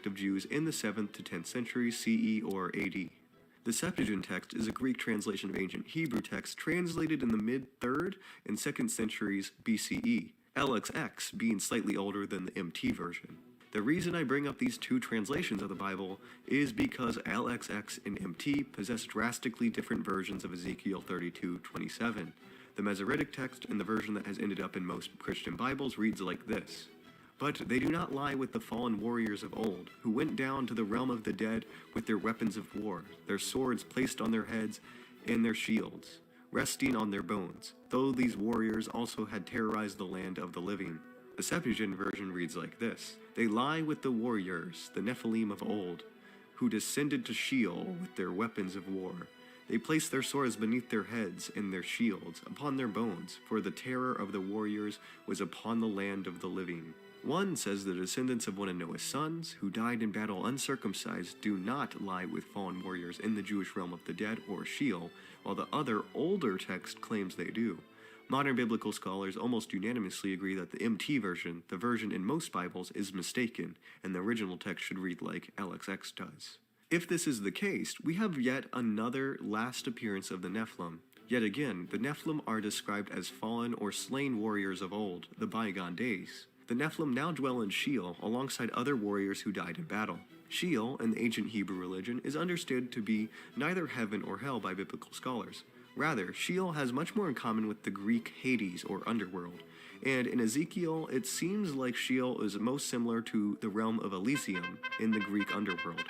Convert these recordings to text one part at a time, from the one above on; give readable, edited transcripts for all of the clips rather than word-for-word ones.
of Jews in the 7th to 10th centuries CE or AD. The Septuagint text is a Greek translation of ancient Hebrew text translated in the mid-3rd and 2nd centuries BCE, LXX being slightly older than the MT version. The reason I bring up these two translations of the Bible is because LXX and MT possess drastically different versions of Ezekiel 32:27. The Masoretic text and the version that has ended up in most Christian Bibles reads like this: "But they do not lie with the fallen warriors of old, who went down to the realm of the dead with their weapons of war, their swords placed on their heads and their shields, resting on their bones, though these warriors also had terrorized the land of the living." The Septuagint version reads like this: "They lie with the warriors, the Nephilim of old, who descended to Sheol with their weapons of war. They placed their swords beneath their heads and their shields upon their bones, for the terror of the warriors was upon the land of the living." One says the descendants of one of Noah's sons, who died in battle uncircumcised, do not lie with fallen warriors in the Jewish realm of the dead or Sheol, while the other, older text claims they do. Modern biblical scholars almost unanimously agree that the MT version, the version in most Bibles, is mistaken, and the original text should read like LXX does. If this is the case, we have yet another last appearance of the Nephilim. Yet again, the Nephilim are described as fallen or slain warriors of old, the bygone days. The Nephilim now dwell in Sheol alongside other warriors who died in battle. Sheol, in the ancient Hebrew religion, is understood to be neither heaven or hell by biblical scholars. Rather, Sheol has much more in common with the Greek Hades or underworld, and in Ezekiel it seems like Sheol is most similar to the realm of Elysium in the Greek underworld.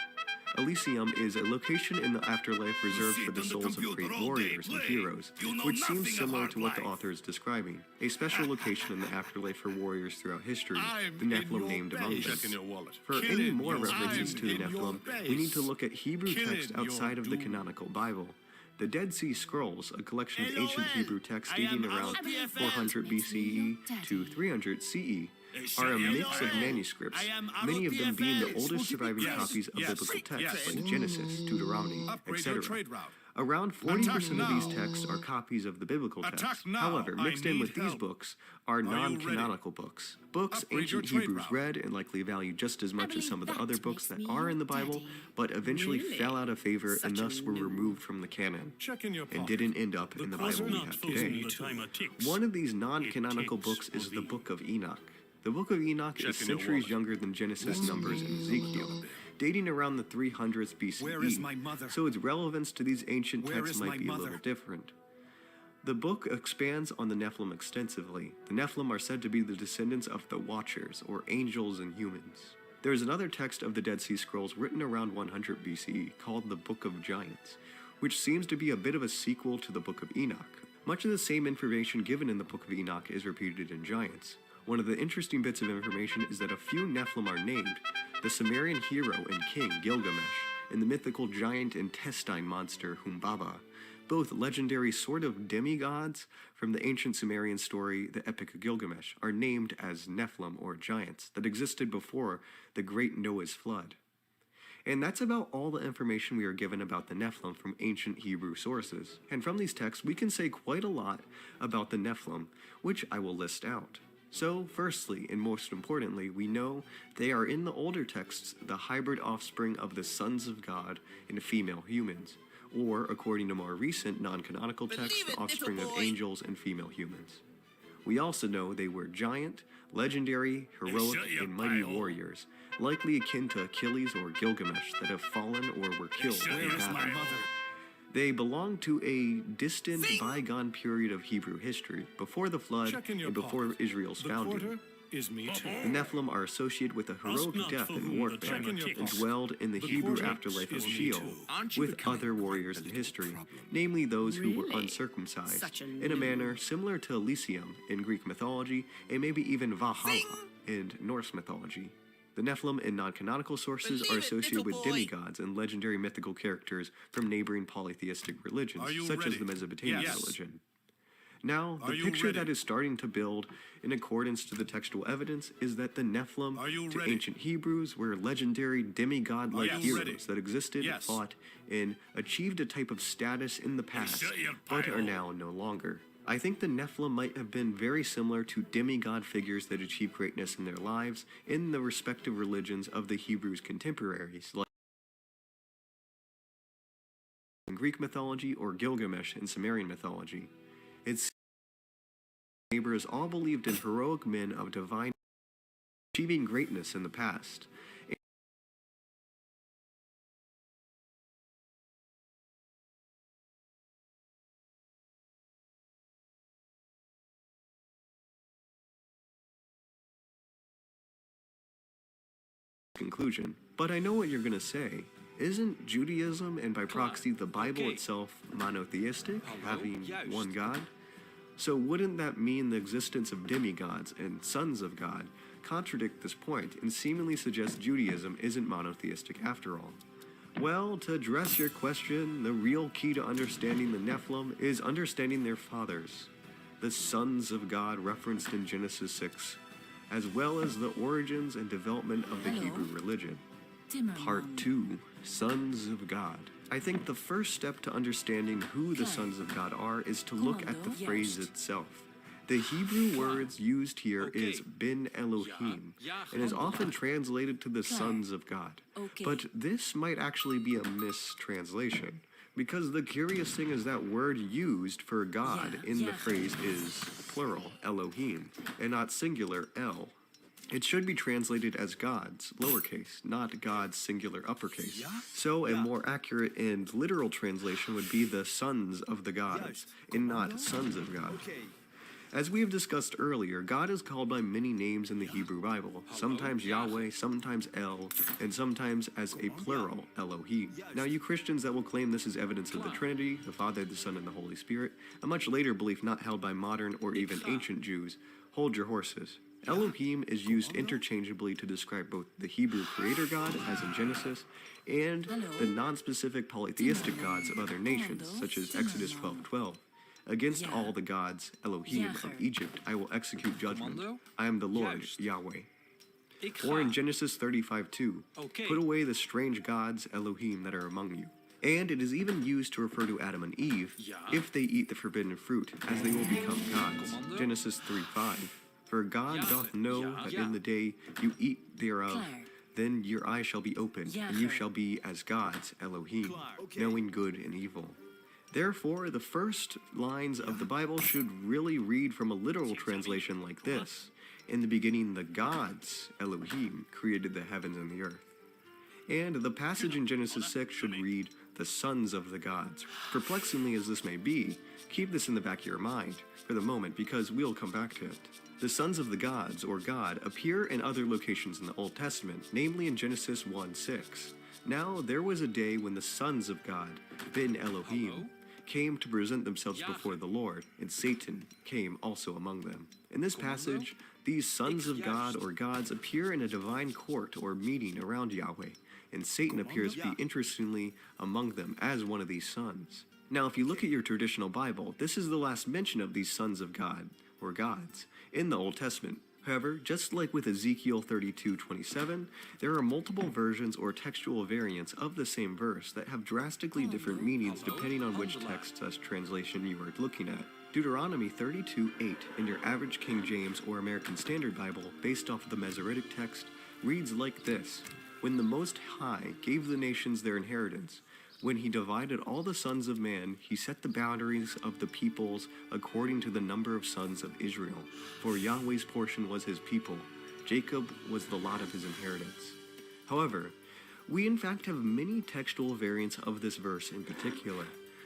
Elysium is a location in the afterlife reserved for the souls of great warriors and heroes, which seems similar to what the author is describing, a special location in the afterlife for warriors throughout history, the Nephilim named among them. For any more references to the Nephilim, we need to look at Hebrew text outside of the canonical Bible. The Dead Sea Scrolls, a collection of ancient Hebrew texts dating around 400 BCE to 300 CE, are a mix of manuscripts, many of them being the oldest surviving copies of biblical texts like Genesis, Deuteronomy, etc. Around 40% of these texts are copies of the biblical text. However, mixed in with these books are non-canonical books. Books ancient Hebrews read and likely valued just as much as some of the other books that are in the Bible, but eventually fell out of favor and thus were removed from the canon, and didn't end up in the Bible we have today. One of these non-canonical books is the Book of Enoch. The Book of Enoch is centuries younger than Genesis, Numbers, and Ezekiel, dating around the 300s BCE, so its relevance to these ancient texts might be a little different. The book expands on the Nephilim extensively. The Nephilim are said to be the descendants of the Watchers, or angels and humans. There is another text of the Dead Sea Scrolls written around 100 BCE called the Book of Giants, which seems to be a bit of a sequel to the Book of Enoch. Much of the same information given in the Book of Enoch is repeated in Giants. One of the interesting bits of information is that a few Nephilim are named: the Sumerian hero and king Gilgamesh, and the mythical giant intestine monster Humbaba, both legendary sort of demigods from the ancient Sumerian story, the Epic of Gilgamesh, are named as Nephilim or giants that existed before the great Noah's flood. And that's about all the information we are given about the Nephilim from ancient Hebrew sources. And from these texts we can say quite a lot about the Nephilim, which I will list out. So, firstly, and most importantly, we know they are in the older texts the hybrid offspring of the sons of God and female humans, or, according to more recent non-canonical texts, the offspring of angels and female humans. We also know they were giant, legendary, heroic, and mighty warriors, likely akin to Achilles or Gilgamesh that have fallen or were killed in battle. They belong to a distant, bygone period of Hebrew history, before the flood and before Israel's founding. The Nephilim are associated with a heroic death in warfare and dwelled in the Hebrew afterlife of Sheol with other warriors in history, namely those who were uncircumcised, in a manner similar to Elysium in Greek mythology and maybe even Valhalla in Norse mythology. The Nephilim in non-canonical sources are associated with demigods and legendary mythical characters from neighboring polytheistic religions, such as the Mesopotamian religion. Now, the picture that is starting to build in accordance to the textual evidence is that the Nephilim to ancient Hebrews were legendary demigod-like heroes that existed, fought, and achieved a type of status in the past, but are now no longer. I think the Nephilim might have been very similar to demigod figures that achieved greatness in their lives in the respective religions of the Hebrews' contemporaries, like in Greek mythology or Gilgamesh in Sumerian mythology. Its neighbors all believed in heroic men of divine achieving greatness in the past. Conclusion. But I know what you're going to say. Isn't Judaism and by proxy the Bible itself monotheistic, having one God? So wouldn't that mean the existence of demigods and sons of God contradict this point and seemingly suggest Judaism isn't monotheistic after all? Well, to address your question, the real key to understanding the Nephilim is understanding their fathers, the sons of God referenced in Genesis 6, as well as the origins and development of the Hebrew religion. Part 2, Sons of God. I think the first step to understanding who the sons of God are is to look at the phrase itself. The Hebrew words used here is Ben Elohim, and is often translated to the sons of God. But this might actually be a mistranslation, because the curious thing is that word used for God in the phrase is plural, Elohim, and not singular, El. It should be translated as gods, lowercase, not gods, singular, uppercase. So a more accurate and literal translation would be the sons of the gods, and not sons of God. As we have discussed earlier, God is called by many names in the Hebrew Bible, sometimes Yahweh, sometimes El, and sometimes as a plural, Elohim. Now you Christians that will claim this is evidence of the Trinity, the Father, the Son, and the Holy Spirit, a much later belief not held by modern or even ancient Jews, hold your horses. Elohim is used interchangeably to describe both the Hebrew creator God, as in Genesis, and the non-specific polytheistic gods of other nations, such as Exodus 12:12. Against all the gods, Elohim of Egypt, I will execute judgment. I am the Lord, Yahweh. Or in Genesis 35:2, put away the strange gods, Elohim, that are among you. And it is even used to refer to Adam and Eve, if they eat the forbidden fruit, as they will become gods. Genesis 3:5. For God doth know that in the day you eat thereof, then your eyes shall be opened, and you shall be as gods, Elohim, knowing good and evil. Therefore, the first lines of the Bible should really read from a literal translation like this. In the beginning, the gods, Elohim, created the heavens and the earth. And the passage in Genesis 6 should read, the sons of the gods. Perplexingly as this may be, keep this in the back of your mind for the moment, because we'll come back to it. The sons of the gods, or God, appear in other locations in the Old Testament, namely in Genesis 1:6. Now there was a day when the sons of God, Ben Elohim, came to present themselves before the Lord, and Satan came also among them. In this passage, these sons of God or gods appear in a divine court or meeting around Yahweh, and Satan appears to be interestingly among them as one of these sons. Now, if you look at your traditional Bible, this is the last mention of these sons of God, or gods, in the Old Testament. However, just like with Ezekiel 32:27, there are multiple versions or textual variants of the same verse that have drastically different meanings depending on which text/translation you are looking at. Deuteronomy 32:8 in your average King James or American Standard Bible, based off of the Masoretic text, reads like this: When the Most High gave the nations their inheritance, when he divided all the sons of man, he set the boundaries of the peoples according to the number of sons of Israel. For Yahweh's portion was his people. Jacob was the lot of his inheritance. However, we in fact have many textual variants of this verse in particular.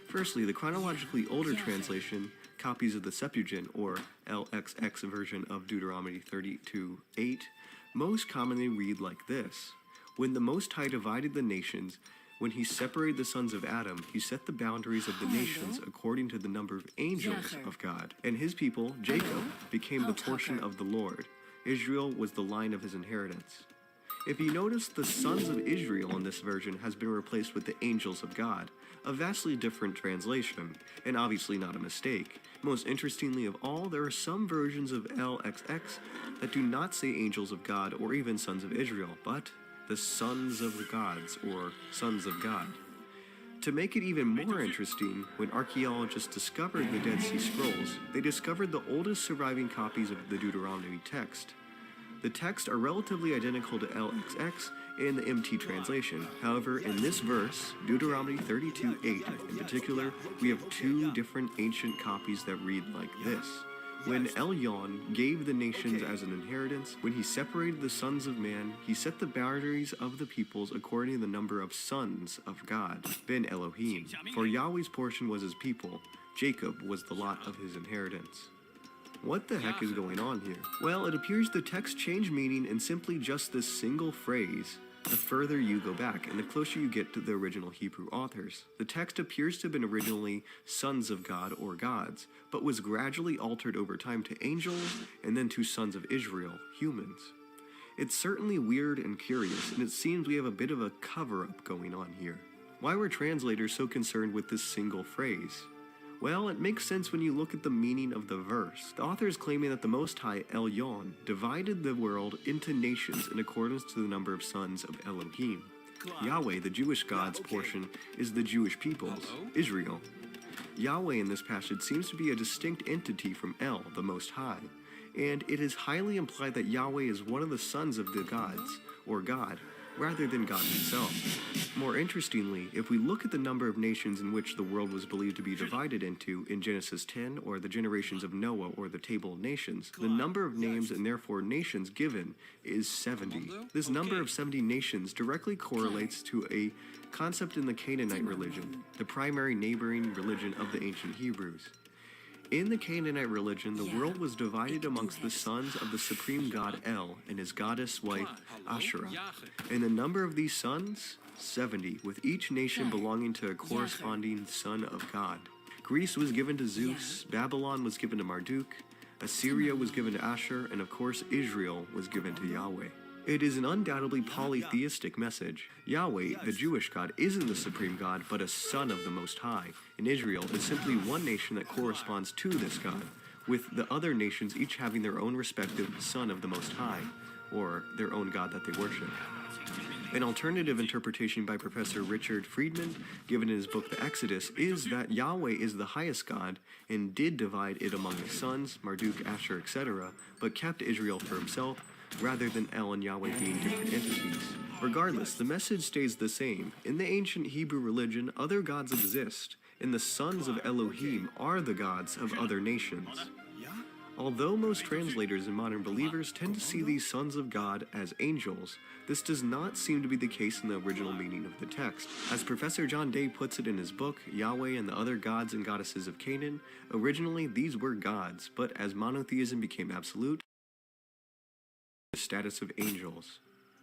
Firstly, the chronologically older translation, copies of the Septuagint or LXX version of Deuteronomy 32:8, most commonly read like this: When the Most High divided the nations, when he separated the sons of Adam, he set the boundaries of the nations according to the number of angels of God. And his people, Jacob, became the portion of the Lord. Israel was the line of his inheritance. If you notice, the sons of Israel in this version has been replaced with the angels of God, a vastly different translation, and obviously not a mistake. Most interestingly of all, there are some versions of LXX that do not say angels of God or even sons of Israel, but the sons of the gods, or sons of God. To make it even more interesting, when archaeologists discovered the Dead Sea Scrolls, they discovered the oldest surviving copies of the Deuteronomy text. The texts are relatively identical to LXX in the MT translation. However, in this verse, Deuteronomy 32:8 in particular, we have two different ancient copies that read like this. When Elyon gave the nations as an inheritance, when he separated the sons of man, he set the boundaries of the peoples according to the number of sons of God, Ben Elohim. For Yahweh's portion was his people, Jacob was the lot of his inheritance. What the heck is going on here? Well, it appears the text changed meaning in simply just this single phrase the further you go back and the closer you get to the original Hebrew authors. The text appears to have been originally sons of God or gods, but was gradually altered over time to angels and then to sons of Israel, humans. It's certainly weird and curious, and it seems we have a bit of a cover-up going on here. Why were translators so concerned with this single phrase? Well, it makes sense when you look at the meaning of the verse. The author is claiming that the Most High, Elyon, divided the world into nations in accordance to the number of sons of Elohim. Yahweh, the Jewish God's portion, is the Jewish peoples, Israel. Yahweh in this passage seems to be a distinct entity from El, the Most High, and it is highly implied that Yahweh is one of the sons of the gods, or God, rather than God himself. More interestingly, if we look at the number of nations in which the world was believed to be divided into in Genesis 10, or the generations of Noah, or the Table of Nations, the number of names and therefore nations given is 70. This number of 70 nations directly correlates to a concept in the Canaanite religion, the primary neighboring religion of the ancient Hebrews. In the Canaanite religion, the world was divided amongst the sons of the supreme god El and his goddess wife Asherah. And the number of these sons? 70, with each nation belonging to a corresponding son of God. Greece was given to Zeus, Babylon was given to Marduk, Assyria was given to Asher, and of course Israel was given to Yahweh. It is an undoubtedly polytheistic message. Yahweh, the Jewish God, isn't the supreme God, but a son of the Most High, and Israel is simply one nation that corresponds to this God, with the other nations each having their own respective son of the Most High, or their own God that they worship. An alternative interpretation by Professor Richard Friedman, given in his book The Exodus, is that Yahweh is the highest God and did divide it among his sons, Marduk, Asher, etc., but kept Israel for himself, rather than El and Yahweh being different entities. Regardless, the message stays the same. In the ancient Hebrew religion, other gods exist, and the sons of Elohim are the gods of other nations. Although most translators and modern believers tend to see these sons of God as angels, this does not seem to be the case in the original meaning of the text. As Professor John Day puts it in his book, Yahweh and the Other Gods and Goddesses of Canaan, originally these were gods, but as monotheism became absolute, the status of angels.